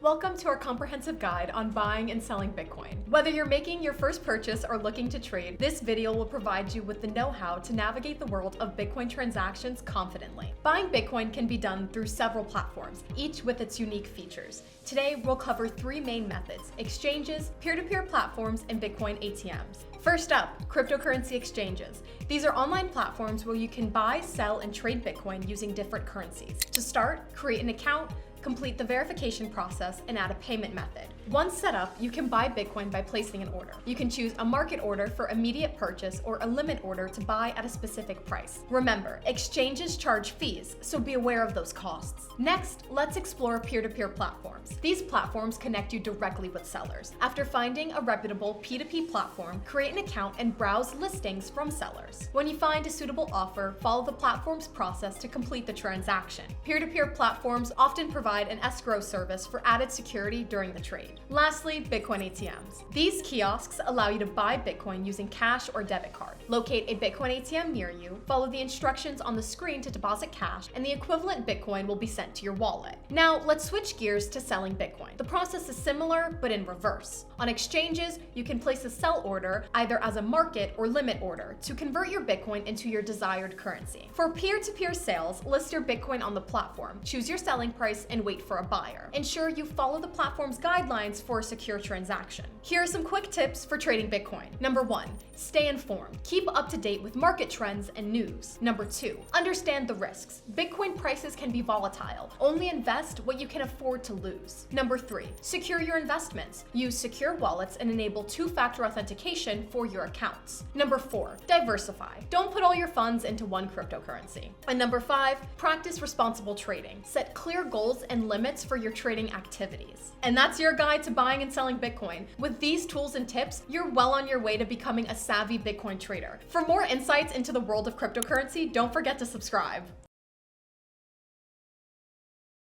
Welcome to our comprehensive guide on buying and selling Bitcoin. Whether you're making your first purchase or looking to trade, this video will provide you with the know-how to navigate the world of Bitcoin transactions confidently. Buying Bitcoin can be done through several platforms, each with its unique features. Today, we'll cover three main methods: exchanges, peer-to-peer platforms, and Bitcoin ATMs. First up, cryptocurrency exchanges. These are online platforms where you can buy, sell, and trade Bitcoin using different currencies. To start, create an account, complete the verification process, and add a payment method. Once set up, you can buy Bitcoin by placing an order. You can choose a market order for immediate purchase or a limit order to buy at a specific price. Remember, exchanges charge fees, so be aware of those costs. Next, let's explore peer-to-peer platforms. These platforms connect you directly with sellers. After finding a reputable P2P platform, create an account and browse listings from sellers. When you find a suitable offer, follow the platform's process to complete the transaction. Peer-to-peer platforms often provide an escrow service for added security during the trade. Lastly, Bitcoin ATMs. These kiosks allow you to buy Bitcoin using cash or debit card. Locate a Bitcoin ATM near you, follow the instructions on the screen to deposit cash, and the equivalent Bitcoin will be sent to your wallet. Now, let's switch gears to selling Bitcoin. The process is similar, but in reverse. On exchanges, you can place a sell order either as a market or limit order to convert your Bitcoin into your desired currency. For peer-to-peer sales, list your Bitcoin on the platform, choose your selling price, and wait for a buyer. Ensure you follow the platform's guidelines for a secure transaction. Here are some quick tips for trading Bitcoin. Number 1, stay informed. Keep up to date with market trends and news. Number 2, understand the risks. Bitcoin prices can be volatile. Only invest what you can afford to lose. Number 3, secure your investments. Use secure wallets and enable two-factor authentication for your accounts. Number 4, diversify. Don't put all your funds into one cryptocurrency. And number 5, practice responsible trading. Set clear goals and limits for your trading activities. And that's your guide to buying and selling Bitcoin. With these tools and tips, you're well on your way to becoming a savvy Bitcoin trader. For more insights into the world of cryptocurrency, don't forget to subscribe.